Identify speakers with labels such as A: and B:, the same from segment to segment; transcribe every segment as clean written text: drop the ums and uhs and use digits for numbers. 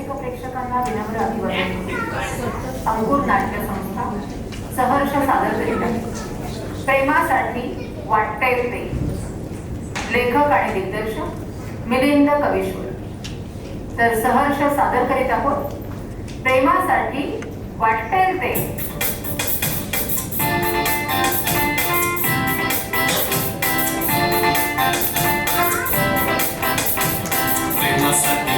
A: रसिक प्रेक्षकांना विनम्र अभिवादन. अंकुर नाट्य संस्था सहर्ष सादर करीत आहे प्रेमासाठी वाटतंय ते. लेखक आणि दिग्दर्शक मिलिंद कविश्वर. तर सहर्ष सादर करीत आहोत प्रेमासाठी वाटतंय ते.
B: प्रेमासाठी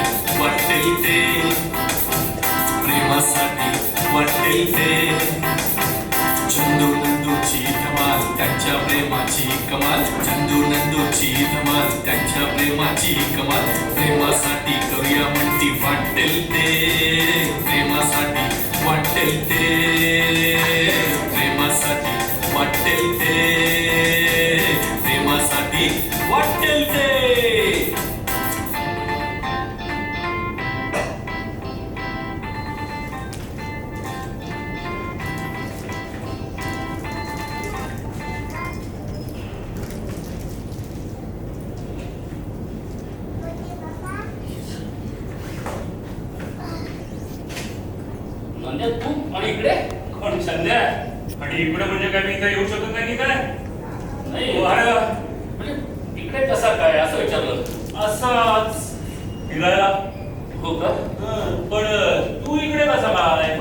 B: वाटेल ते चंदू नंदूची धमाल त्यांच्या प्रेमाची कमाल. चंदू नंदूची धमाल त्यांच्या प्रेमाची कमाल. प्रेमासाठी करूया म्हणती वाटेल ते. प्रेमासाठी वाटेल ते. प्रेमासाठी वाटेल ते. प्रेमासाठी वाटेल ते.
C: तू आणि इकडे कोण संध्या आणि इकडे म्हणजे काय मी इथे येऊ शकत नाही काय? नाही म्हणजे इकडे कसा काय असं विचारलं. असाच फिरायला. हो का? पण तू इकडे कसा काय?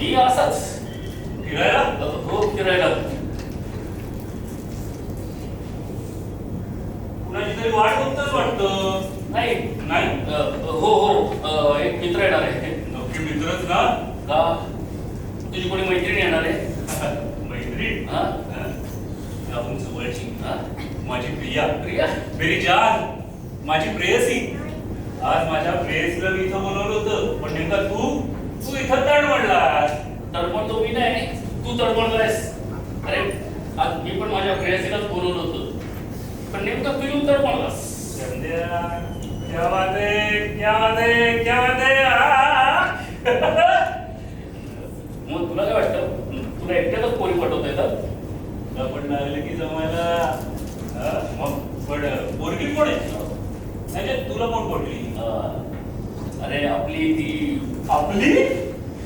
C: मी असाच फिरायला. हो फिरायला. कुणाची तरी वाट बघतच वाटतं. नाही नाही हो हो एक मित्र येणार आहे. नक्की मित्रच ना? का तुझी कोणी मैत्रीण येणार आहे? मैत्रीण? आपण जवळची माझी प्रिया. प्रिया मेरी जान, माझी प्रेयसी. आज माझ्या प्रेयसीला मी इथं बोलवलं होतं, पण नेमका तू इथं तडमडलास. तडमडतो मी नाही, तू तडमडलास. अरे आज मी पण माझ्या प्रेयसीलाच बोलवलं होतं, पण नेमका तू येऊन तडमडलास. संध्या क्या बात है, क्या बात है, क्या बात है. मग तुला काय वाटतं, तुला एकट्यातच पोरी पटवता येतात? आपण लागले की जमायला. मग पण पोरगी कोण आहे? म्हणजे तुला कोण पडली? अरे आपली ती. आपली?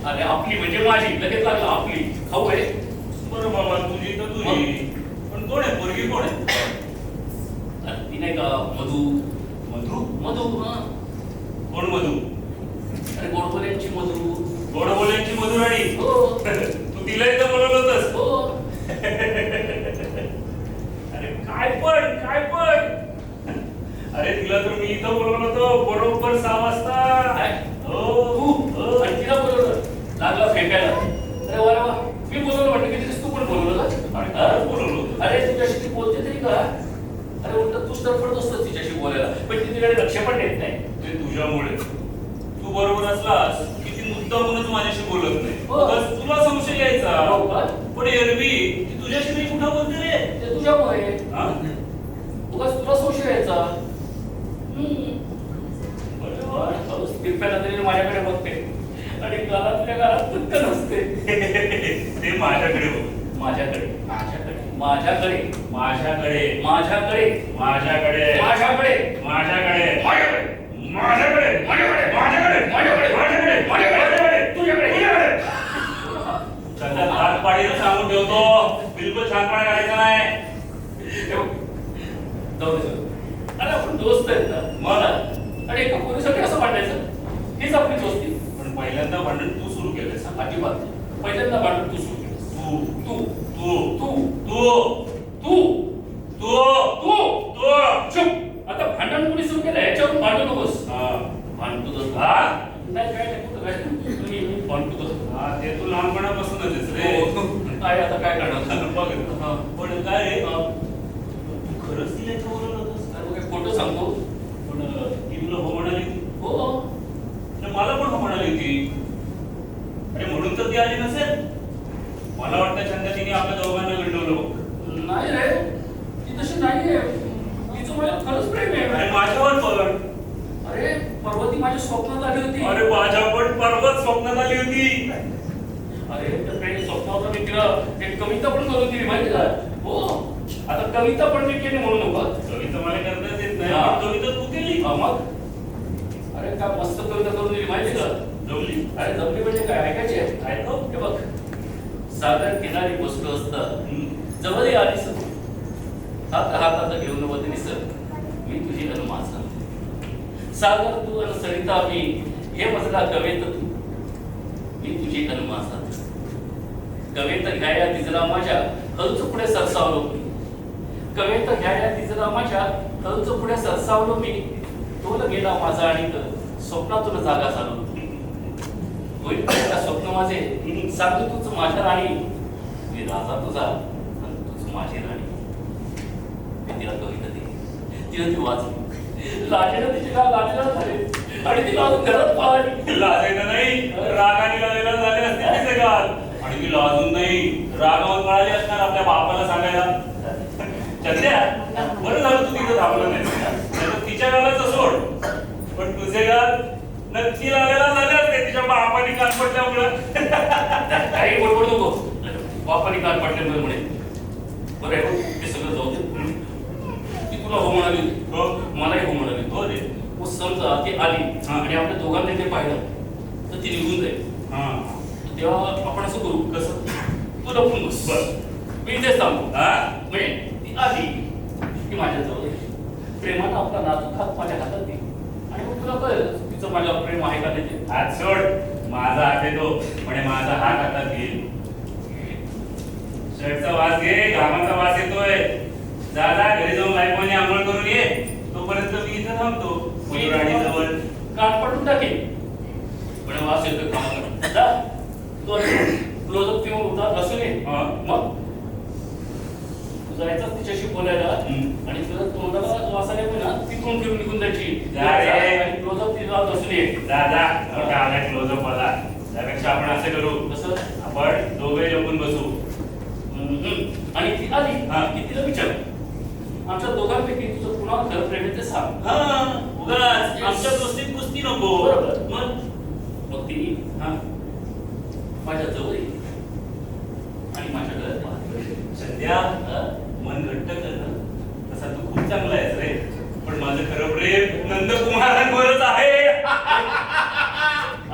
C: अरे आपली म्हणजे माझी. लगेच लागला आपली. खाऊ आहे. बरं बाबा तुझी तर तुझी, पण कोण आहे पोरगी? कोण आहे? ती नाही का मधू. मधू? मधू कोण मधू? अरे गोडबोल्यांची मधू. गोडबोल्यांची मधुराणी. हो. तू तिला इथं बोलवलं होतंस? हो. अरे काय पण अरे तिला तर मी इथं बोलवलं होतं बरोबर 6 वाजता. हो तू आणि तिला बोलवलं. लागला फेकायला. अरे वा वा, मी बोलवलं म्हटलं की तू पण बोलवलं का? बोलवलं. अरे तुझ्याशी ती बोलते तरी का? अरे उलट तूच तडफडत असतोस तिच्याशी बोलायला, पण ती तिकडे लक्ष पण देत नाही. ते तुझ्यामुळे. तू बरोबर असलास मुद्दामूनच माझ्याशी बोलत नाही. बस तुला संशय यायचा. पण एरवी ती तुझ्याशी मी कुठं बोलते रे? ते तुझ्यामुळे. बस तुला संशय यायचा. तरी माझ्याकडे बघते आणि घरातल्या घरात पत्क नसते. ते माझ्याकडे बघ. माझ्याकडे माझ्याकडे माझ्याकडे माझ्याकडे माझ्याकडे माझ्याकडे माझ्याकडे माझ्याकडे माझ्याकडे माझ्याकडे माझ्याकडे माझ्याकडे माझ्याकडे माझ्याकडे तुझ्याकडे तुझ्याकडे. सध्या हात पाडीला सांगून ठेवतो, बिलकुल छानपणा करायचा नाही. अरे आपण दोस्त आहेत ना मला, आणि एका पोरीसाठी असं वाटायचं. हीच आपली दोस्ती. पण पहिल्यांदा भांडण तू सुरू केलंस. अजिबात. पहिल्यांदा भांडण तू सुरू केलंस. तू तू तू तू तू तू तू तू तू चुप. आता भांडण कोणी सुरू केलं ह्याच्यावरून भांडू नकोस. भांडतो तर नाही काय नाही कुठं काय तुम्ही भांडतो तर ते तू लहानपणापासूनच आहेस रे. काय आता काय करणार बघ. पण काय रे तू खरंच तिला इथं बोलवलं होतंस? अरे काय खोटं सांगतो. पण ती तुला हो म्हणाली? हो. मला पण हो म्हणाली होती. अरे म्हणून तर ती आली नसेल. मला वाटतं चंद्या तिने आपल्या दोघांना गंडवलं. नाही रे ती तशी नाहीये. तिचं मला खरंच प्रेम आहे. अरे माझ्यावर पण. अरे परवा ती माझ्या स्वप्नात आली होती. अरे माझ्या पण परवाच स्वप्नात आली होती. अरे तर काही स्वप्नात मी तिला एक कविता पण करून दिली माहिती का? हो. आता कविता पण मी केली म्हणू नका. कविता मला करताच येत नाही. कविता तू केली. मग अरे काय मस्त कविता करून दिली माहिती का? जमली? अरे जमली म्हणजे काय ऐकायची आहे? ऐकतो हे बघ. सागर किनारी बसलो असता जवळ आली सर हातात घेऊन वदनी सर मी तुझी अनुमान सांगते. सागर तू आणि सरिता मी हे मजला कवेत तू मी तुझी अनुमान सांगते. कवेत घ्याया तिजला माझ्या हलच पुढे सरसावलो मी. कवेत घ्याया तिजला माझ्या हलच पुढे सरसावलो मी. तोल गेला माझा आणि स्वप्नातून जागा झालो. होईल का स्वप्न माझे सांगतो तूच माझ्या राणी. मी राजा तुझा आणि तूच माझी राणी. मी तिला कविता दिली. तिला ती वाचली. लाजेनं तिचे गाव लाजेला झाले आणि तिला घरात पाहिली.
D: लाजेनं नाही रागाने लाजेला झाले असते तिचे गाल. आणि ती लाजून नाही रागावर मिळाली असणार आपल्या बापाला सांगायला. चंद्या बरं झालं तू तिथं थांबलं नाही. नाहीतर तिच्या गालाचं सोड पण तुझे गाल नक्की लागायला झाले असते तिच्या बापाने कान पडल्यामुळं.
C: काही बडबड नको. बापाने कान पडल्यामुळे म्हणे. बरं आहे ते सगळं जाऊ दे. ती तुला हो म्हणाली होती.
D: हो
C: मलाही हो म्हणाली
D: हो रे.
C: मग समजा ती आली आणि आपल्या दोघांनी ते पाहिलं तर ती निघून जाईल.
D: हा
C: तेव्हा आपण असं करू कसं तू लपून बस.
D: बस
C: मी इथेच थांबतो.
D: हा
C: म्हणजे ती आली ती माझ्याजवळ प्रेमानं आपला नाजूक हात माझ्या हातात दे आणि मग तुला कळेल तिचं माझ्यावर प्रेम आहे का नाही.
D: हात सोड. माझा हात येतो म्हणे माझा हात हातात घेईल. शर्टचा वास घे घामाचा वास येतोय. जा जा घरी जाऊन बायकोने आंघोळ करून ये. तोपर्यंत मी इथं थांबतो राणीजवळ.
C: कान पडून टाकेल पण वास येतोय कामाला. जा तू क्लोजअप किंवा उठा बसून ये.
D: हा.
C: मग तू जायचं तिच्याशी बोलायला आणि तुला तोंडाला वासाने ना तिथून फिरून निघून जायची.
D: जा रे.
C: क्लोजअप तिला बसून ये.
D: जा जा मोठा आलाय क्लोजअप वाला. त्यापेक्षा आपण असं करू
C: कसं
D: आपण दोघे लपून बसू.
C: आणि ती आली
D: हा.
C: की तिला विचार आमच्या दोघांपैकी तुझं पुन्हा खरं प्रेम आहे ते सांग.
D: हा उगाच आमच्या दोस्तीत कुस्ती नको.
C: बरोबर.
D: मग
C: ती हा माझ्या जवळ येईल आणि माझ्या गळ्यात पाहते.
D: सध्या मन घट्ट कर ना. तसा तू खूप चांगला आहेस रे. पण माझं खरं प्रेम नंदकुमारांवरच आहे.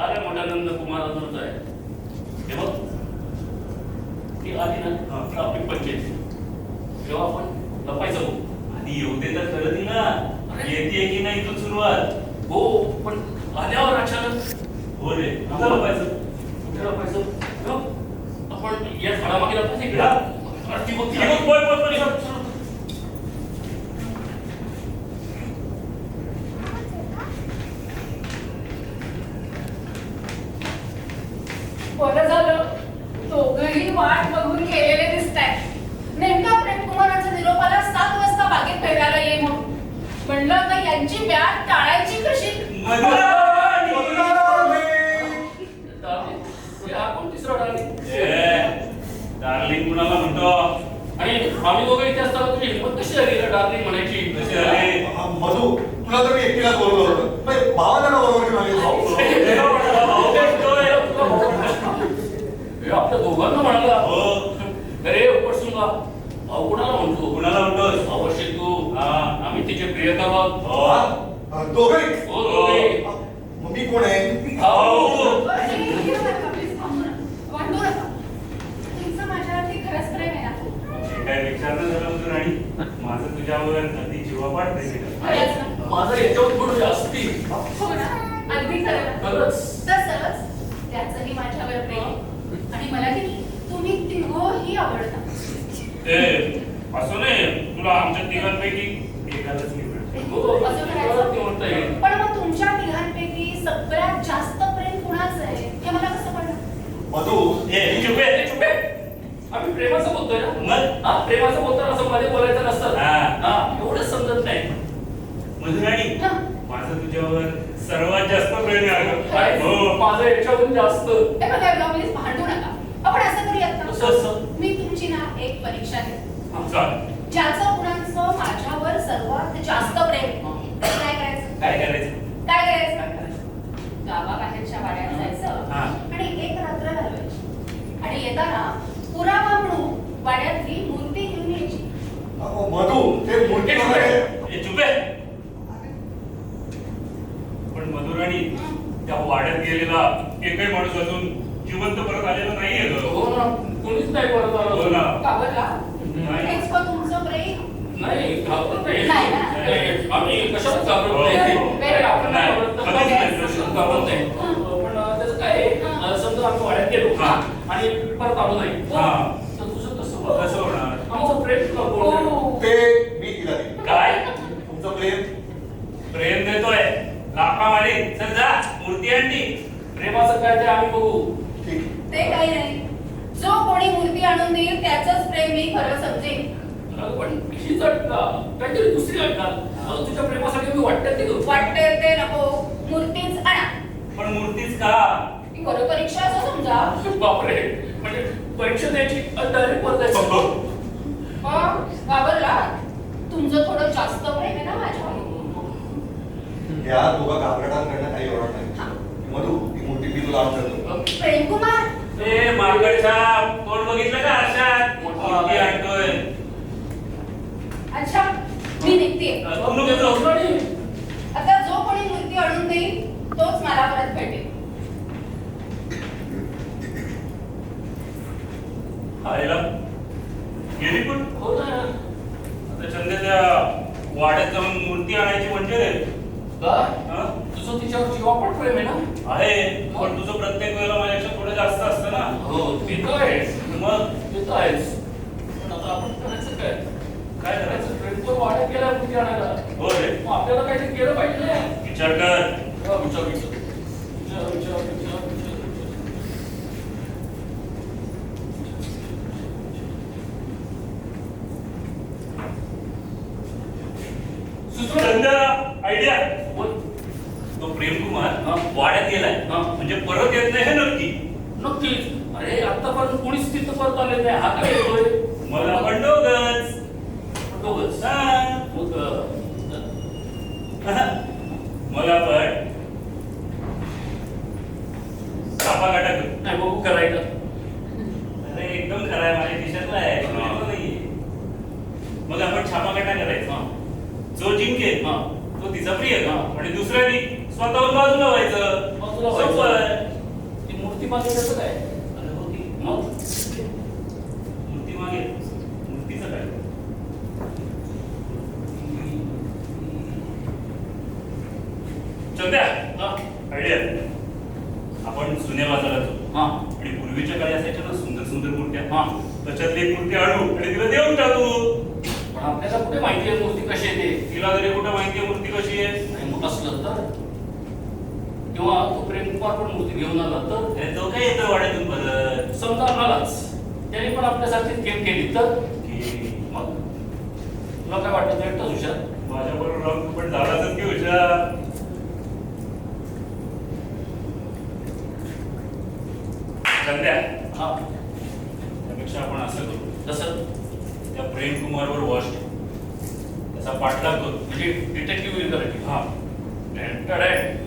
C: अरे मोठा नंद कुमारांवरच आहे. हे बघ ती आली ना तर आपली पंचायत तेव्हा आपण लपायचं बघू.
D: आधी येऊ दे तर खरं ती ना. येते की नाही इथून सुरुवात.
C: हो पण आल्यावर अचानक
D: हो रे कुठं लपायचं.
C: कुठे लपायचं हो? आपण या झाडामागे लपायचं इकडे. अरे ती बघ ती
D: हे बघ, पळ, पळ, पळ,
C: चल,
D: चल.
C: चल.
E: बरं झालं दोघंही वाट बघून गेलेले दिसतायत. नेमका प्रेमकुमाराचा निरोप आला 7 वाजता बागेत फिरायला ये म्हणून. म्हणलं आता यांची व्याट टाळायची कशी.
C: हा कोण तिसरा डार्लिंग?
D: डार्लिंग कुणाला म्हणतो.
C: आणि आम्ही दोघं इथे असताना तुझी हिंमत कशी झाली रे डार्लिंग म्हणायची?
D: कशी झाली?
F: मधू तुला तर मी एकटीलाच बोलवलं होतं. नाही, भावाला का बरोबर घेऊन आली?
C: हे आपल्या दोघांना म्हणाला.
D: हो.
C: अरे उपटसून का भाऊ कुणाला म्हणतो?
D: कुणाला म्हणतोस.
C: अवश्य तू
D: हा.
C: आम्ही तिचे प्रियकर आहोत.
D: हो.
F: दोघंही?
C: हो दोघे.
F: मग मी कोण आहे?
C: भाऊ.
E: प्लीज थांबू नका. भांडू नका. तुमचं माझ्यावरती खरंच प्रेम आहे ना.
D: हे काय विचारणं झालं होतं राणी. माझं तुझ्यावर अगदी जीवापाड प्रेम आहे.
E: खरंच ना.
C: माझा याच्यावर थोडं जास्ती.
E: हो ना. अगदी खरं ना.
C: खरंच.
E: तसंच त्याचंही माझ्यावर प्रेम आहे. आणि मला की नाही, तुम्ही तिघोही आवडता.
D: असं नाही तुला आमच्या तिघांपैकी एकालाच निवड.
C: हो,
E: असं करायचं.
C: ते म्हणता येईल.
E: पण मग तुमच्या तिघांपैकी सगळ्यात जास्त प्रेम कुणाचं आहे हे मला कसं कळलं.
F: मधू
C: चुप आहे, चुप आहे. आम्ही प्रेमाचं बोलतोय ना.
D: मग
C: हा प्रेमाचं बोलताना असं मध्ये बोलायचं नसतं.
D: हा.
C: हा एवढंच समजत नाही.
D: मधुराणी
E: हं.
D: माझं तुझ्यावर सर्वात जास्त प्रेम आहे अगं.
C: काय?
D: हो.
C: माझं याच्याहून जास्त.
E: हे बघा बघा, प्लीज भांडू नका. आपण असं करूयात
C: कसं
E: ना.
C: असं?
E: मी तुमची ना एक परीक्षा घेते.
D: चाल.
E: ज्याचं कुणाचं माझ्यावर सर्वात जास्त प्रेम आहे, काय करायचं.
D: काय करायचं.
E: काय करायचं. गावाबाहेरच्या वाड्यात जायचं
D: हा.
E: आणि एक रात्र घालवायची आणि येताना पुरावा म्हणून वाड्यातली मूर्ती घेऊन यायची.
F: मधू ते मूर्ती वगैरे
D: हे चुप आहे. पण पण मधुराणी त्या वाड्यात गेलेला एकही माणूस अजून जिवंत परत आलेला नाहीये ग.
C: हो ना, कोणीच नाही परत
D: हो
C: आलं.
D: ना.
E: घाबरला
D: नाही.
E: हेच का तुमचं प्रेम?
C: नाही, घाबरत नाही.
E: नाही ना.
C: नाही, आम्ही कशालाच घाबरत
D: हो,
C: नाही.
D: हो.
C: नाही, आपण नाही
D: नाही,
C: घाबरत.
D: कधीच नाही.
C: कशालाच घाबरत नाही. पण त्याचं काय आहे, समजा आम्ही वाड्यात गेलो
D: हा.
C: आणि परत आलो नाही,
D: हा.
C: तर तुझं कसं होणार?
D: कसं होणार?
C: आमचं प्रेम तुला कोण देणार?
E: हो.
F: ते मी तिला देईन.
D: काय
F: तुमचं प्रेम
D: प्रेम देतोय लापा मारी चल जा मूर्ती आणली.
C: प्रेमाचं काय ते आम्ही बघू.
F: ठीक.
E: ते काही नाही. जो कोणी मूर्ती आणून देईल त्याचंच प्रेम मी खरं समजेन.
C: अगं, पण हीच अट का? काहीतरी दुसरी अट का? अगं, तुझ्या प्रेमासाठी मी वाटतं ते करू.
E: वाटते ते नको, मूर्तीच आणा.
D: पण मूर्तीच का?
E: ही खरं परीक्षा असं समजा.
C: बापरे, म्हणजे परीक्षा द्यायची डायरेक्ट परत
E: घाबरला? तुमचं थोडं जास्त प्रेम आहे ना माझ्यावर.
F: या दोघा घाबरटांकडनं काही ओरड नाही. मधू ती मूर्ती मी तुला आणून देतो.
E: प्रेमकुमार
D: ए माकडचा तोंड बघितलं का आरशात? मूर्ती आणतोय.
E: अच्छा, मी निघते.
D: तू नको जाऊ.
E: आता जो कोणी मूर्ती आणून देईल तोच मला परत भेटेल.
D: आईला गेली पण
C: हो ना.
D: आता चंद्याच्या वाड्यात जाऊन मूर्ती आणायची म्हणजे रे
C: का?
D: हा?
C: तुझं तिच्यावर जीवापट प्रेम आहे ना?
D: आहे पण तुझं प्रत्येक वेळेला माझ्यापेक्षा थोडं जास्त असतं ना.
C: हो, ते तर आहे.
D: मग
C: ते तर आहेच. पण आता आपण करायचं काय?
D: काय करायचं?
C: प्रेम तो वाड्यात गेला मूर्ती आणायला.
D: हो रे
C: मग आपल्याला काहीतरी केलं पाहिजे ना.
D: विचार कर.
C: हा, विचार.
D: चंद्या आयडिया
C: बोल.
D: तो प्रेमकुमार
C: हा.
D: वाड्यात गेलाय
C: हा.
D: म्हणजे परत येत नाही हे नक्की.
C: नक्कीच. अरे, आतापर्यंत कोणीच तिथं परत आले नाही. हा काय येतोय?
D: मला पण दोघच.
C: दोघंच. मग
D: मला पण कापा काटा कर.
C: नाही बघू करायचं.
D: अरे एकदम खरा आहे माझ्या खिशातला आहे तुझ्यातला नाहीये. मग आपण छापाकाटा करायचा.
C: हा.
D: जो जिंकेल
C: हा.
D: तो तिचा प्रिय
C: हा.
D: आणि दुसऱ्यानी स्वतःहून बाजूला व्हायचं.
C: बाजूला
D: सोपं
C: व्हायचं.
D: आहे.
C: ती मूर्ती मागे त्याचं काय?
D: अरे हो की
C: मग
D: मूर्ती मागे मूर्तीचं काय? चंद्या
C: हा.
D: आयडिया आपण जुन्या बाजारात जाऊ
C: हा.
D: आणि पूर्वीच्या काळी असायच्या ना सुंदर सुंदर मूर्त्या.
C: हा.
D: त्याच्यातली एक मूर्ती आणू आणि तिला देऊन टाकू.
C: पण आपल्याला कुठे माहिती आहे मूर्ती कशी येते?
D: तिला तरी कुठं माहितीये मूर्ती कशी आहे?
C: नाही, मग असलं तर किंवा तो प्रेमकुमार पण मूर्ती घेऊन आला तर
D: अरे तो काय येतो वाड्यातून परत
C: समजा आलाच, त्याने पण आपल्यासारखी गेम केली तर
D: की
C: मग तुला काय वाटतं? एकटाच हुशार.
D: माझ्याबरोबर राहून तू पण झाडाच की हुशार. संध्या
C: हा.
D: त्यापेक्षा आपण असं करू
C: तसं
D: त्या प्रेमकुमारवर वॉच ठेवू. त्याचा पाठलाग करू.
C: म्हणजे डिटेक्टिव्ह होईल करायची.
D: हा
C: करेक्ट.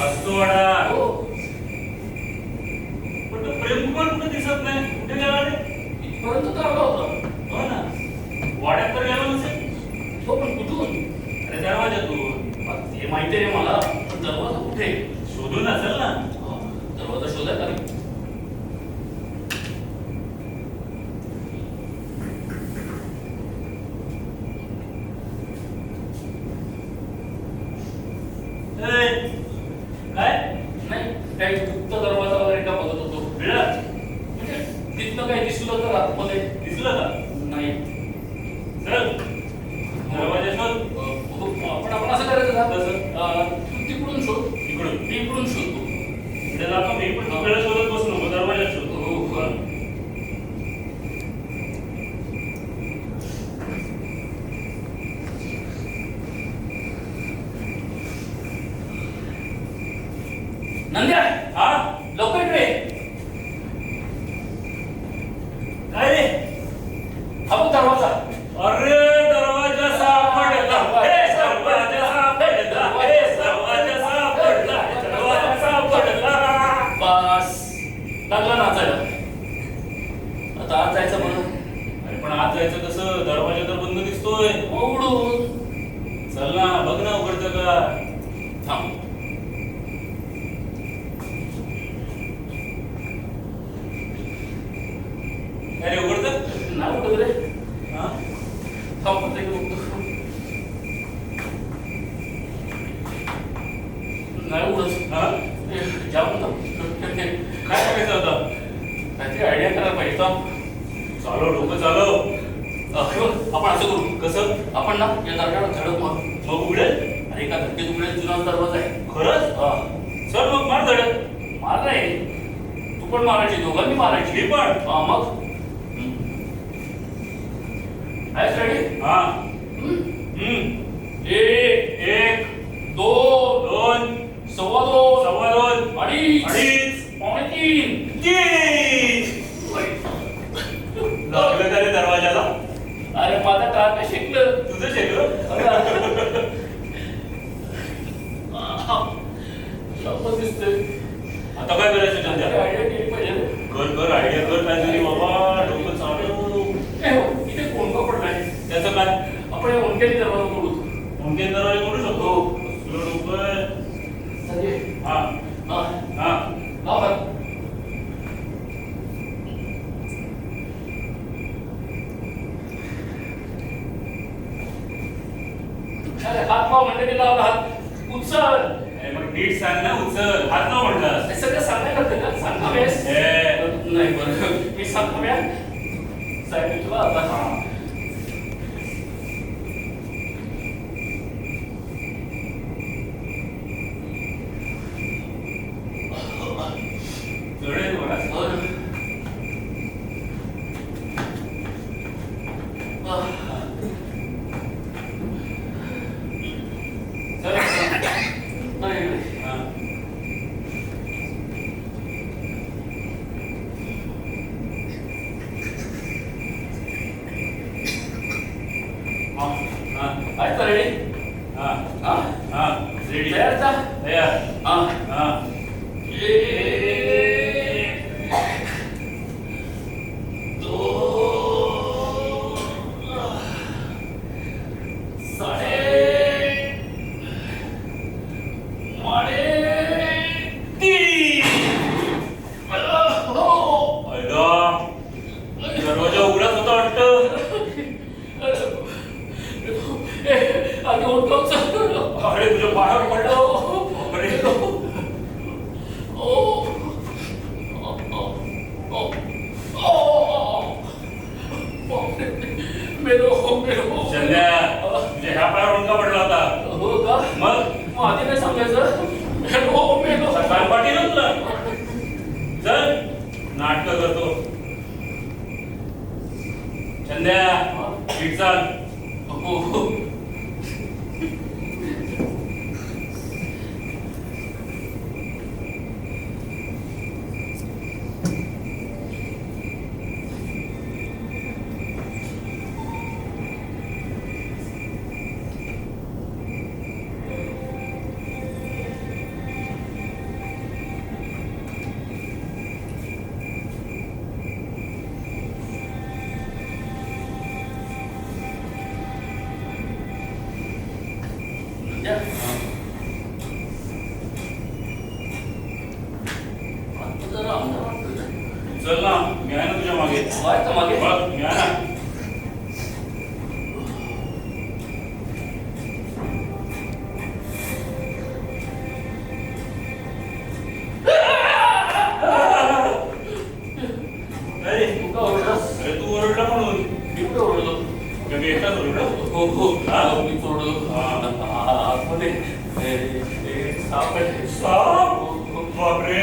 D: असतो वाडा.
C: हो.
D: पण तो प्रेमकुमार कुठे दिसत नाही. कुठे गेला रे?
C: इथपर्यंत तर आला होता.
D: हो ना वाड्यात तर गेला नसेल.
C: हो, पण कुठून?
D: अरे दरवाजातून.
C: हे माहिती आहे मला, पण दरवाजा कुठे?
D: शोधून असेल ना.
C: दरवाजा शोधायला लागेल.
D: ए, काय
C: नाही, काही गुप्त दरवाजा वगैरे का बघत होतो.
D: मिळालं?
C: म्हणजे तिथलं काही दिसलं तर आतमध्ये
D: दिसलं का?
C: नाही.
D: चल दरवाजा शोध.
C: आपण असं करायचं का?
D: कसं?
C: तू तिकडून शोध,
D: इकडून.
C: मी इकडून शोधतो.
D: इकडे जातो मी पण तिकडे शोधत बसू नको. दरवाजात शोध.
C: हो. नंद्या
D: हा
C: लवकर इकडे
D: काय रे
C: हा बघ दरवाजा
D: अरे दरवाजा सापडला हे दरवाजा सापडला हे दरवाजा सापडला दरवाजा सापडला
C: बस लागला नाचायला आता आज जायचं बघ
D: अरे पण आज जायचं कसं दरवाजा तर बंद दिसतोय
C: उघडून
D: चल ना बघ ना उघडतं का
C: थांब
D: अरे उघडतं
C: नाही उघडत रे
D: हा
C: थांब ते बघतो नाही उघडत
D: हा
C: जाऊन
D: काय करायचं आता
C: काहीतरी आयडिया करायला पाहिजे थांब
D: चालव डोकं चालव
C: आपण असं करू
D: कसं
C: आपण ना या दरवाजाला धडक मारू
D: मग उघडेल
C: अरे एका धडकेत उघडेल जुना दरवाजा आहे
D: खरंच
C: हा.
D: चल मग मार धडक
C: मार नाही तू पण मारायची दोघांनी मारायची
D: मी पण
C: हा मग आहेस रेडी
D: हा
C: एक दोन
D: दोन
C: सव्वा दोन
D: सव्वा दोन
C: अडीच
D: अडीच
C: पावणे तीन
D: तीन लागलं का रे दरवाजाला
C: अरे माझा टाक शिकलं
D: तुझं शेकलं
C: दिसतंय
D: आता काय करायचं चंद्या
C: आयडिया केली पाहिजे
D: कर आयडिया कर काहीतरी बाबा डोकं चालव
C: इथे कोणका पडलाय
D: त्याचं काय
C: आपण या उंट्याने दरवाजा तोडू
D: मुमकिन दरवाजा करू शकतो तुला डोकं
C: चालेल
D: हा
C: हा
D: हा
C: लाव हात. अरे हात पाव म्हणलं की लावला हात उचल
D: अरे मग नीट सांग ना उचल हात न म्हणलास
C: हे सगळं सांगायला लागतं का सांगावेस नाही बरं मी सांगाव्या साहेब मी तुला आता
D: जडेल बघा हा हा
C: रेडी
D: हा
C: हा
D: हा रेडी
C: तयार का
D: तयार
C: हा
D: हा दरवाजा उघडाच होता वाटतं अरे तुझ्या पायावर पडलं अरे चंद्या तुझ्या ह्या पायावर उंका पडला होता मग
C: आधी काय सांगायचं
D: काय पाठी ना तुला चल नाटक करतो चंद्या नीट चाल चल ना मी आहे ना तुझ्या मागे
C: मागे
D: बघ मी आहे ना अरे अरे तू ओरडला म्हणून मी एकटाच ओरडलो साप बापरे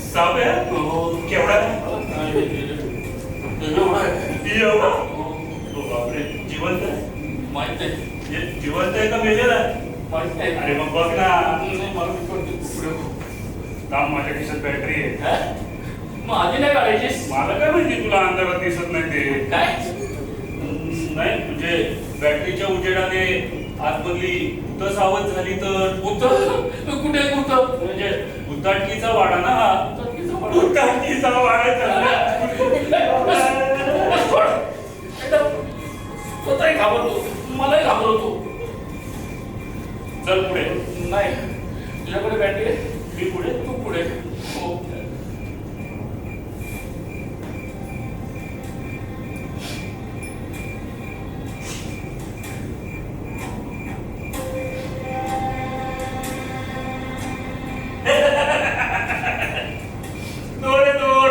D: साप आहे केवढा आहे? एवढा? ओ बापरे जिवंत आहे
C: माहित नाही
D: जिवंत आहे का मेलेला आहे
C: माहित नाही
D: अरे मग बघ ना
C: मला
D: काम माझ्या खिशात बॅटरी आहे.
C: हा? मग आधी नाही काढायचीस
D: मला काय माहिती तुला अंधारात दिसत नाही ते.
C: काय
D: नाही म्हणजे बॅटरीच्या उजेडाने आतमधली भूत सावध झाली तर
C: कुठे कुठं
D: म्हणजे भूताटकीचा वाडा ना हा.
C: चटकीचं पडलं.
D: भूताटकीचा वाडा चालला.
C: स्वतःही घाबरतो मलाही घाबरवतो.
D: चल पुढे.
C: नाही तुझ्याकडे बॅटरी आहे मी पुढे तू पुढे हो
D: दोर आहे दोर.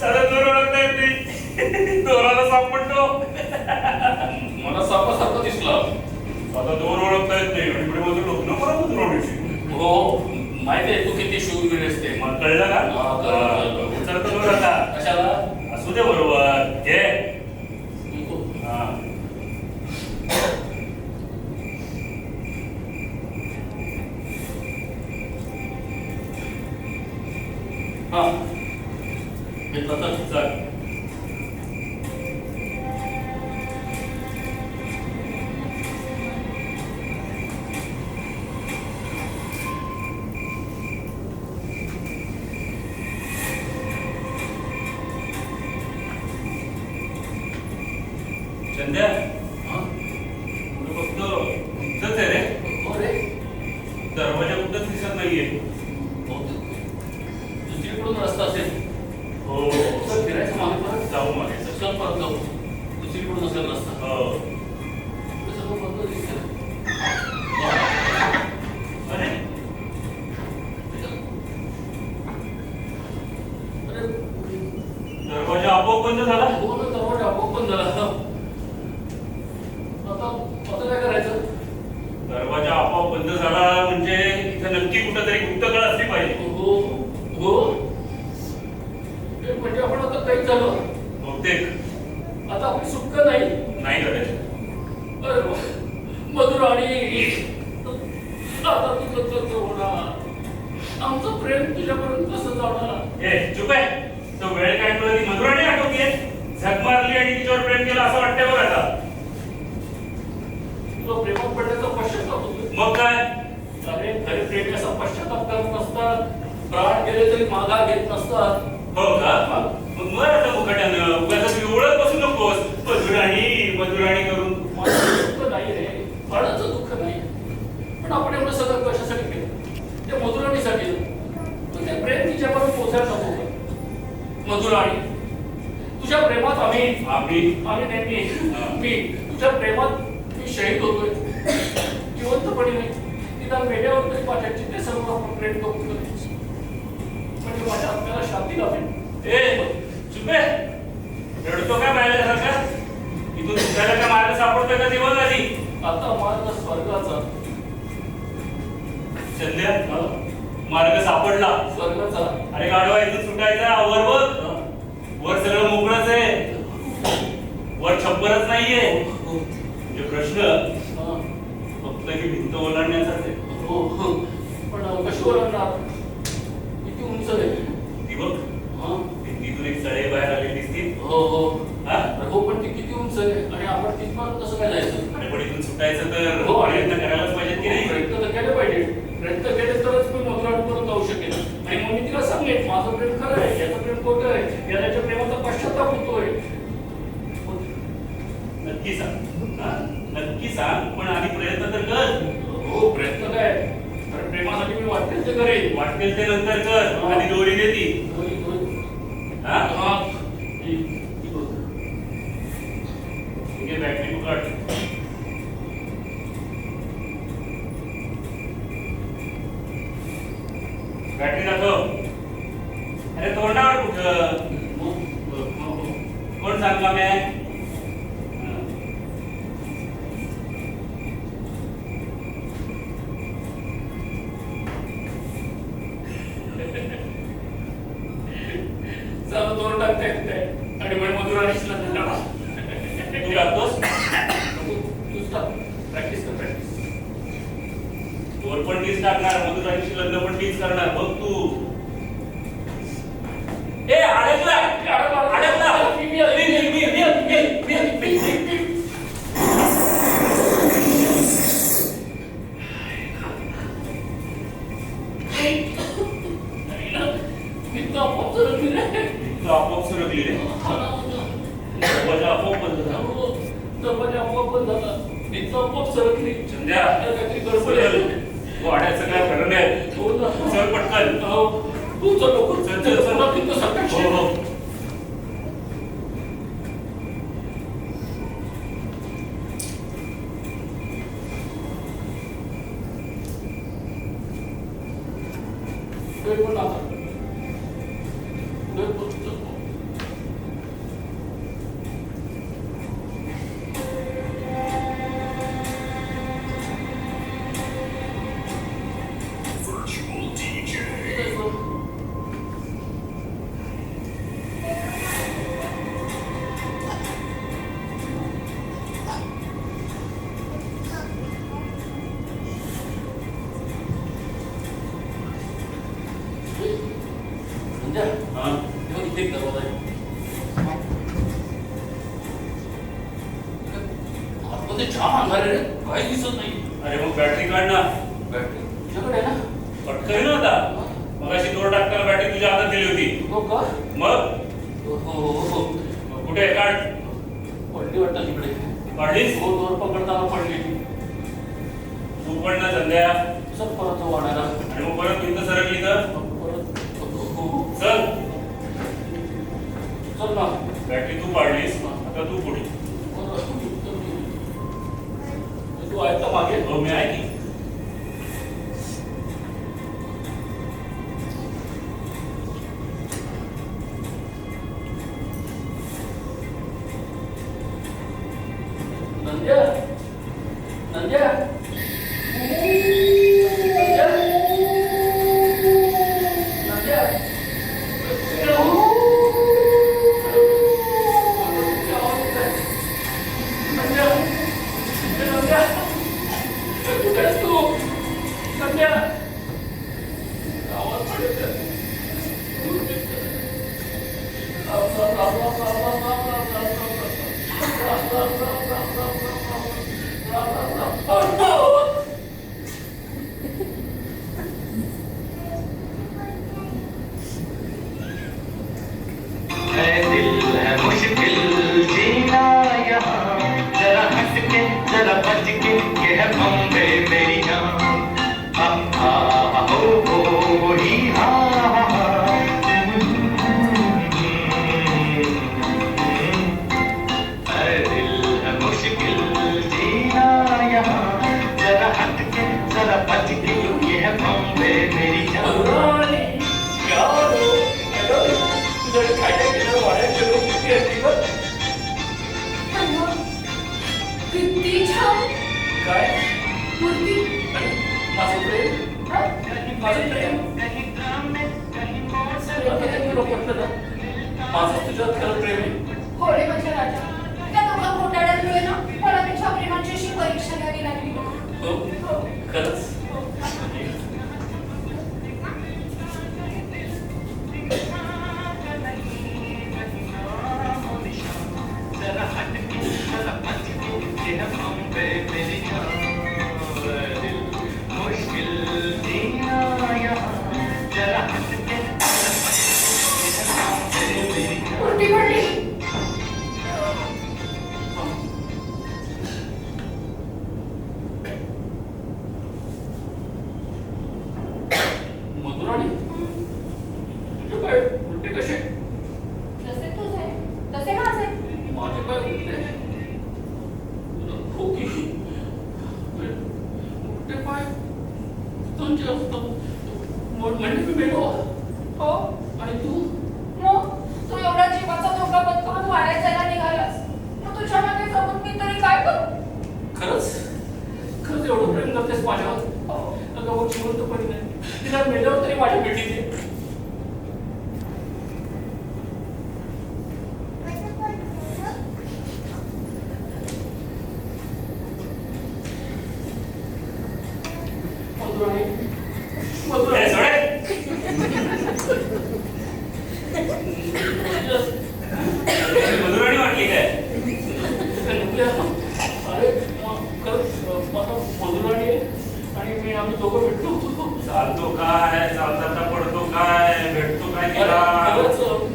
D: साधा दोर ओळखता येत नाही. दोराला सापडतो.
C: मला सापासारखं दिसलं.
D: साधा दोर ओळखता येत नाही आणि पुढे माझं डोकं नको ना मधून ओढायची.
C: हो माहिती आहे तू किती शूरवीर असते
D: मग कळलं का?
C: हा, कळलं.
D: उचलतो दोर आता.
C: कशाला
D: असू दे बरोबर. घे. हा.
C: हा घेतला तर
D: चल. चंद्या
C: हा
D: तुला फक्त इथंच आहे रे.
C: हो रे
D: दरवाजा कुठंच दिसत नाहीये.
C: हो दुसरीकडून रस्ता असेल
D: हो
C: चल फिरायचं मागे परत
D: जाऊ मागे.
C: चल परत जाऊ दुसरीकडून असेल रस्ता
D: हो.
C: ते सगळं बंद दिसतंय.
D: अरे
C: अरे
D: दरवाजा आपोआप बंद झाला.
C: हो ना दरवाजा आपोआप बंद झाला. आता आता काय करायचं
D: दरवाजा आपोआप बंद झाला म्हणजे इथं नक्की कुठंतरी गुप्तकळ असली पाहिजे.
C: हो हो हे म्हणजे आपण आता काही झालं
D: बहुतेक
C: आता आपली सुटका नाही
D: नाही कदाचित.
C: अरे वा. मधुराणी आता तुझं कसं होणार आमचं प्रेम तुझ्यापर्यंत कसं जाणार
D: ए चुप आहे. तो वेळ काय तुला ती मधुराणी आठवतीये. झक मारली आणि तिच्यावर प्रेम केलं असं वाटतंय बघ आता.
C: तुला प्रेमात पडण्याचा पश्चाताप होतो
D: मग काय.
C: अरे खरे प्रेम असा पश्चाताप करत नसतात प्राण गेले तरी मागा घेत नसतात
D: हो का. मग मर आता मुकाट्यानं. उगाच ओळख बसू नकोस. मधुराणी मधुराणी करून.
C: माझं दुःख नाही रे फळाचं दुःख नाही पण आपण एवढं सगळं कशासाठी केलं त्या मधुराणीसाठी पण ते प्रेम तिच्यापर्यंत पोचायला नको का? मधुराणी तुझ्या प्रेमात आम्ही नेहमी मी तुझ्या प्रेमात मी शहीद होतोय जिवंतपणे नाही निदान मेढ्यावर तरी पाठायची ते सर्व आपण प्रेम करून म्हणजे माझ्या आत्म्याला शांती लाभेल.
D: ए चुप आहे. रडतो काय बाहेरसारखा. इथून सुटायला काय मार्ग सापडतोय का जीवन आधी.
C: आता मार्ग स्वर्गाचा
D: संध्या मार्ग सापडला.
C: स्वर्गाचा
D: अरे गाडवा इथून सुटायचा. वर बघ. वर सगळं मोकळंच आहे. वर छप्परच नाहीये. म्हणजे प्रश्न फक्त ही भिंत ओलांडण्याचाच आहे.
C: हो पण कशी ओळखणार किती उंच आहे
D: ती बघ.
C: हा?
D: भिंतीतून एक सळे बाहेर आलेली दिसतील.
C: हो हो
D: हा.
C: हो पण ती किती उंच आहे आणि आपण तिथपर्यंत कसं काय जायचं
D: आणि पण इथून सुटायचं तर
C: हो.
D: प्रयत्न करायलाच पाहिजेत की नाही.
C: प्रयत्न तर केले पाहिजे प्रयत्न केले तरच मी मधुराणीपर्यंत जाऊ शकेन आणि मग मी तिला सांगेन माझं प्रेम खरं आहे याचं प्रेम खोटं आहे याच्या प्रेमाचा पश्चाताप होतोय.
D: नक्की सांग. हा? नक्की सांग पण आधी प्रयत्न तर कर.
C: हो प्रयत्न काय कारण प्रेमासाठी मी वाटेल ते करेन
D: वाटेल ते नंतर कर. आधी दोरी देती. हा.
C: हा
D: घे बॅटरी पकड. बॅटरी दाखव. अरे तोंडावर कुठं. कोण सांगला मी.
C: दोन टाकता येत नाही आणि पण मधुराणीच लग्न
D: तू लागतोस.
C: तूच टाक प्रॅक्टिस कर प्रॅक्टिस
D: तोर पण मीच टाकणार, मधुराणीशी लग्न पण मीच करणार. बघ तू. ए अडकला अडकला. आपोआप सरकली रे. दरवाजा आपोआप बंद झाला. संध्या वाड्याचं काय खरं नाही. चल पटकन. चल चल चल. हो हो. हा.
C: छान अंधार आहे रे, काही दिसत नाही.
D: अरे मग बॅटरी काढ ना.
C: बॅटरी तुझ्याकडे आहे ना?
D: पटकन ना आता. मगाशी दोन टाकताना बॅटरी तुझ्या हातात दिली होती.
C: हो का?
D: मग
C: हो.
D: कुठे आहे? काढ.
C: पडली वाटतं तिकडे.
D: काढलीस?
C: हो, दोर पकडताना पडली.
D: तू पण ना संध्या.
C: चल परत वाढायला.
D: आणि मग परत भिंत सरकली तर
C: परत हो.
D: चल.
C: चल ना.
D: बॅटरी तू पाडलीस, आता तू पुढे.
C: तू आहे का मागे?
D: हो मी आहे की.
C: नंद्या नंद्या
E: किती छान
C: काय
E: मूर्ती.
C: माझं प्रेम माझं प्रेम माझं तुझ्यात खरं प्रेम आहे.
E: हो रे माझ्या राजा, त्या दोघा घोटाळ्यांमुळे ना मला त्यांच्या प्रेमाची अशी परीक्षा द्यावी लागली.
C: हो खरंच.
E: मूर्ती पडली.
C: मधुराणी तुझे काय उलटे कसे?
E: जसे तुझे तसे माझे.
C: माझे काय उलटे? खोकी उलटे पाय तुमचे असतं म्हणजे मी मेलो.
E: हो
C: आणि तू
E: मग तू एवढा जीवाचा धोका पत्करून वाड्यात जायला निघालास, मग तुझ्या मागे जाऊन मी तरी काय करू?
C: खरंच खरंच एवढं प्रेम करतेस माझ्यावर? अगं मग जिवंतपणी नाही, तिला मेल्यावर तरी माझी भेटी दे. मधुराणी
D: ए, सोडे. मधुराणी वाटली काय?
C: अरे मधुराणी आणि मी आम्ही दोघं भेटलो होतो.
D: चालतो काय, चालता पडतो काय, भेटतो काय तिला?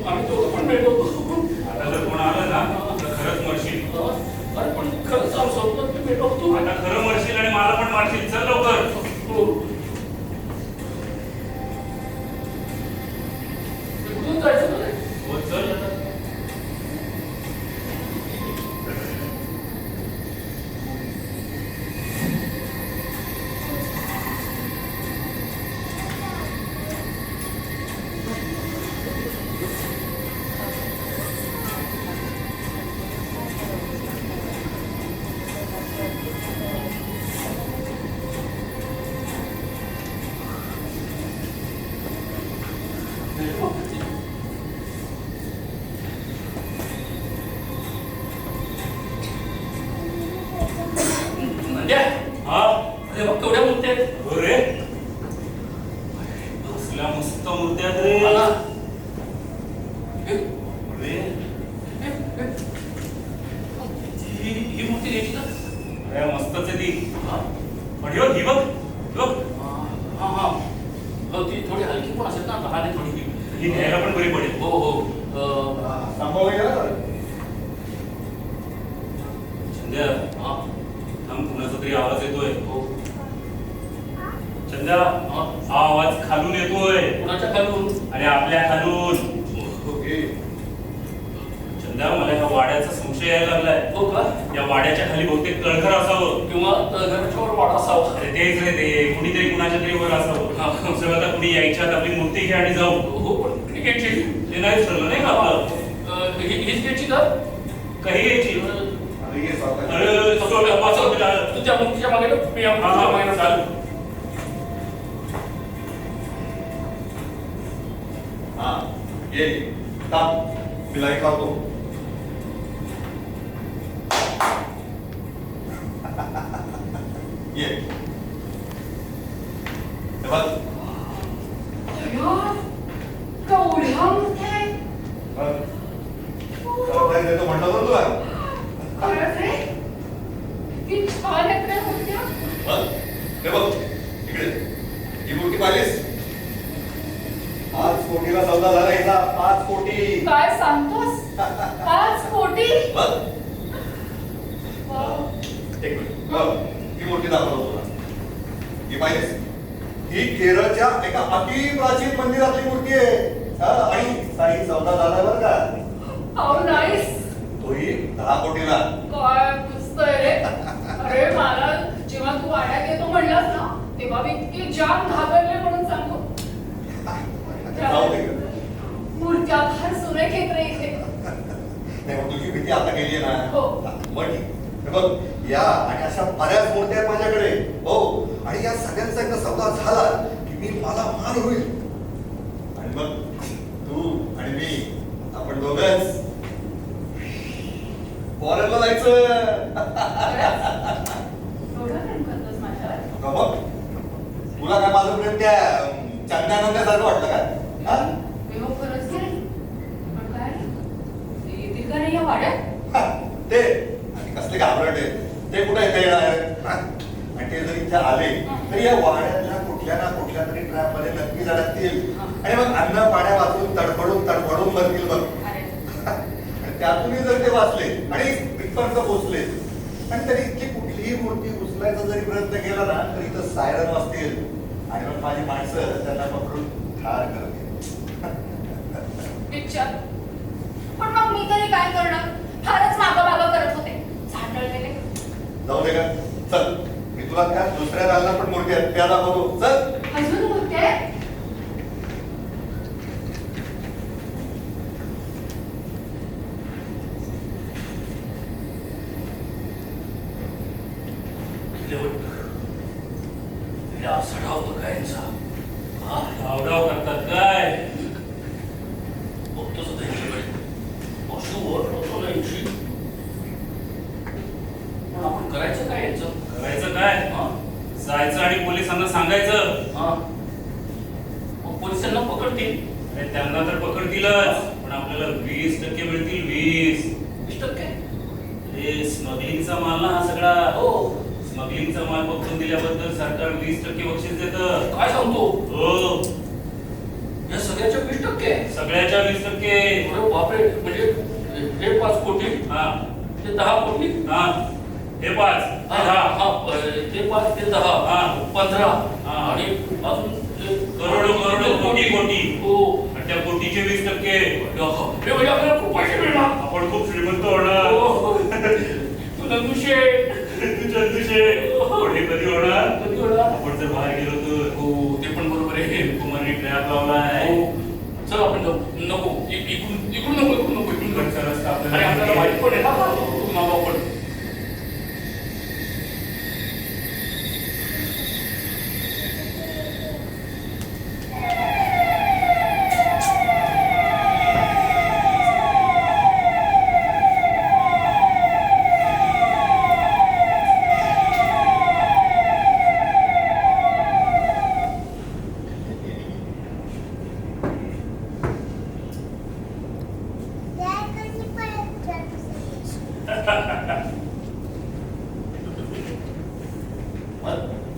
C: आम्ही दोघं पण भेटलो होतो.
D: आता जर कोण आलं ना तर खरंच मरशील.
C: अरे पण खरंच स्वप्नात मी भेटलो होतो.
D: आता खरं मरशील आणि मला पण मारशील. चल लवकर.
C: कुठून जायचं रे?
D: हो, चल.
C: म्हणजे
D: हा,
C: अरे बघ केवढ्या मूर्ती आहेत.
D: हो रे. कसल्या मस्त मूर्त्या आहेत रे.
C: मला
D: रे,
C: ही मूर्ती घ्यायची का?
D: अरे मस्तच आहे ती.
C: हा
D: पण ही बघ, बघ.
C: हा हा हो, ती थोडी हलकी पण असेल ना, लहान आहे थोडी ती.
D: ही घ्यायला पण बरी पडेल.
C: हो हो
F: सांभाळून घ्या ना.
D: संध्या,
C: हा
D: थांब, कुणाचा तरी आवाज येतोय.
C: हो
D: संध्या,
C: हा
D: हा आवाज खालून येतोय.
C: कुणाच्या खालून?
D: आणि आपल्या खालून.
F: ओके.
D: संध्या, मला ह्या वाड्याचा संशय यायला लागलाय.
C: हो का?
D: या वाड्याच्या खाली बहुतेक तळघर असावं.
C: किंवा घराच्या वर वाडा असावा.
D: अरे तेच रे ते, कुणीतरी कुणाच्या तरी वर असावं.
C: हा.
D: सगळं आता कुणी यायच्यात आपली मूर्ती घ्या आणि जाऊ.
C: हो पण कुठे घ्यायची?
D: ते नाही ठरलं नाही का आपलं?
C: हीच घ्यायची का?
D: काही यायची.
F: अरे ये स्वतः.
D: अरे
C: तू त्या मूर्तीच्या मागे ना, मी या मूर्तीच्या मागे ना चालू.
F: हा ये थांब, मी लाईट लावतो. ये हे बघ.
E: केवढ्या मूर्ती आहेत.
F: बघ. सरप्राईज देतो म्हटलं होतं तुला.
E: खरंच रे? किती छान आहेत रे मूर्त्या.
F: बघ. हे बघ इकडे ही मूर्ती पाहिलीस? 5 कोटीला सौदा झाला हिचा. 5 कोटी.
E: काय सांगतोस? 5 कोटी?
F: बघ
E: वाव.
F: एक मिनिट. बघ ही मूर्ती दाखवतो तुला. ही पाहिलीस? ही केरळच्या एका अति प्राचीन मंदिरातली मूर्ती आहे. हा, आणि काही सौदा झाला बरं का.
E: How nice.
F: तोही 10 कोटीला.
E: काय पुस्तय रे. अरे मला जेव्हा तू वाड्यात येतो म्हणलास ना, तेव्हा मी इतकी जाम घाबरले म्हणून सांगू.
F: जाऊ दे गं.
E: मूर्त्या फार सुरेख आहेत रे इथे.
F: नाही मग तुझी भीती आता गेली आहे ना.
E: हो.
F: मग ठीक. हे बघ या आणि अशा बऱ्याच मूर्त्या आहेत माझ्याकडे. हो, आणि या सगळ्यांचा एकदा सौदा झाला की मी मला मान होईल. आणि मग तू आणि मी आपण दोघंच फॉरेनला जायचं.
E: एवढं प्रेम करतोस माझ्यावर?
F: का बघ, तुला काय माझं प्रेम त्या चंद्यानंद्यासारखं वाटलं का? हा?
E: हो, खरंच की नाही. पण काय ते येतील का नाही या वाड्यात?
F: हा, ते आणि कसले घाबरटे ते कुठे इथे येणार आहेत? हा? आणि ते जर इथे आले तर या वाड्यातल्या कुठल्या ना कुठल्या तरी ट्रॅप मध्ये नक्की अडकतील आणि मग अन्न पाण्या वाचून तडफडून भरतील बघ.
E: अरे
F: आणि त्यातूनही जर ते वाचले आणि इथपर्यंत पोहोचले आणि तरी इथली कुठलीही मूर्ती उचलायचा जरी प्रयत्न केला ना तरी इथं सायरन वाजतील आणि मग माझी माणसं त्यांना पकडून ठार करतील.
E: पिक्चर. पण मग मी तरी काय करणार? फारच मागं करत होते. सांडळलेले.
F: जाऊ दे का. चल मी तुला त्या दुसऱ्या दालना पण मूर्ती आहेत त्या दाखवतो. चल.
E: अजून मूर्ती आहे?
C: सडाव तो काय यांचा? हा
D: धावधाव करतात काय?
C: बघतोच होता यांच्याकडे. अशी वर होतो ना यांची. पण आपण करायचं काय यांचं?
D: करायचं काय?
C: हा
D: जायचं आणि पोलिसांना सांगायचं
C: हा पोलिसांना पकडतील.
D: अरे त्यांना तर पकडतीलच, पण आपल्याला 20% मिळतील. 20%. हे स्मगलिंगचा माल ना हा सगळा.
C: हो.
D: स्मगलिंगचा माल पकडून दिल्याबद्दल सरकार 20% बक्षीस देतं.
C: काय सांगतो?
D: हो,
C: या सगळ्याच्या 20%?
D: सगळ्याच्या 20%.
C: अरे बापरे, म्हणजे हे 5 कोटी,
D: हा
C: ते 10 कोटी.
D: हा, हे 5
C: हा,
D: हा
C: हा, ते 5 ते 10,
D: हा.
C: 15
D: हा.
C: आणि अजून
D: करोडो करोडो कोटी कोटी.
C: हो.
D: आणि त्या कोटीचे 20%.
C: हे म्हणजे आपल्याला खूप पैसे मिळणार.
D: आपण खूप श्रीमंत होणार.
C: हो. तू नंदुशेठ.
D: तू चंदुशे पुढे कधी होणार?
C: कधी होणार?
D: आपण जर बाहेर गेलो तर
C: हो, ते पण बरोबर आहे.
D: कुमारने ट्रॅप लावलाय.
C: हो. चल आपण जाऊ. नको, इकडून नको.
D: इकडचा रस्ता
C: अरे आपल्याला माहित पण आहे ना तू मामा पण.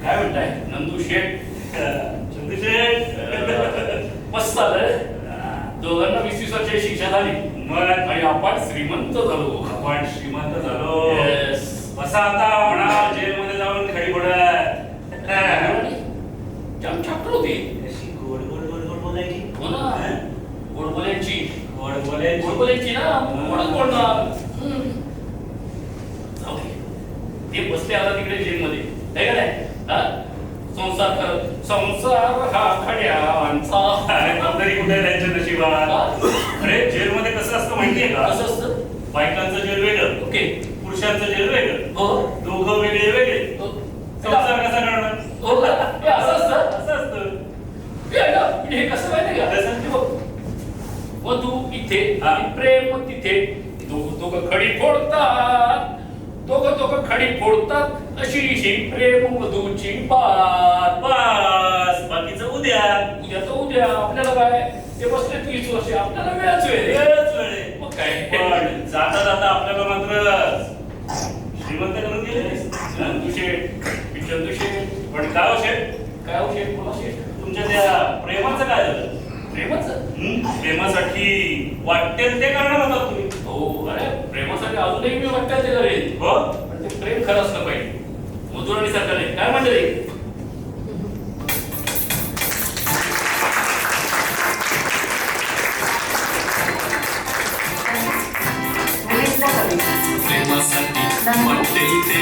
C: काय म्हणताय नंदू शेठ?
D: चंदुशेठ
C: मस्त झालं. दोघांना 20 वर्षाची शिक्षा झाली
D: मग
C: आणि आपण श्रीमंत झालो.
D: आपण श्रीमंत झालो.
C: Yes.
D: बसा आता म्हणा जेलमध्ये जाऊन खडी पडत.
C: जाम चॅप्टर होती.
D: अशी गोड गोड गोड गोड बोलायची.
C: हो ना, गोड बोलायची.
D: गोड बोलायची.
C: गोड बोलायची ना, गोडच बोलणार. जाऊ दे. ते बसले आता तिकडे जेलमध्ये, आहे का नाही? हा? संसार हा खड्यांचा.
D: अरे कोणतरी कुठे त्यांच्या नशिबात.
C: हा?
D: अरे जेलमध्ये कसं असतं माहितीये का?
C: कसं असतं?
D: बायकांचं जेल वेगळं,
C: ओके.
D: पुरुषांचं जेल वेगळं.
C: हो.
D: दोघं वेगळे वेगळे.
C: हो.
D: संसार कसा करणार?
C: हो का? हे असं असतं?
D: असं असतं.
C: हे आहे ना, म्हणजे हे कसं माहिती का?
D: कसं?
C: हे बघ. वधू इथे
D: हा.
C: आणि प्रेम तिथे, दोघं खडी फोडतात, दोघं खडी फोडतात, अशी ही प्रेम वधूची बात.
D: बस बाकीचं उद्या.
C: उद्याचं उद्या. आपल्याला काय, ते बसले 30 वर्ष, आपल्याला वेळच वेळ.
D: वेळच वेळ आहे.
C: मग काय?
D: पण जाता जाता आपल्याला मात्र श्रीमंत करून गेले.
C: चंदुशेठ, चंदुशेठ.
D: पण काय हो शेठ,
C: काय हो शेठ, बोला शेठ.
D: तुमच्या त्या प्रेमाचं काय झालं?
C: प्रेमाचं?
D: प्रेमासाठी वाटेल ते करणार होता तुम्ही.
C: हो, अरे प्रेमासाठी अजूनही मी वाटतं ते करेन.
D: हो,
C: पण ते प्रेम खरं असलं पाहिजे. मधुर आणि सरकारने काय म्हणले रे?
A: मुलींचा कवी
B: प्रेमासाठी वाटेल ते.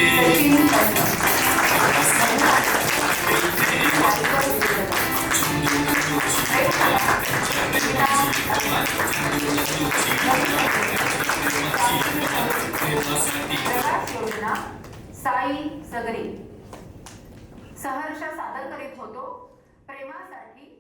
A: सचिन प्रश्न प्रकाश योजना साई सगरी सहर्ष सादर करीत होतो प्रेमासाठी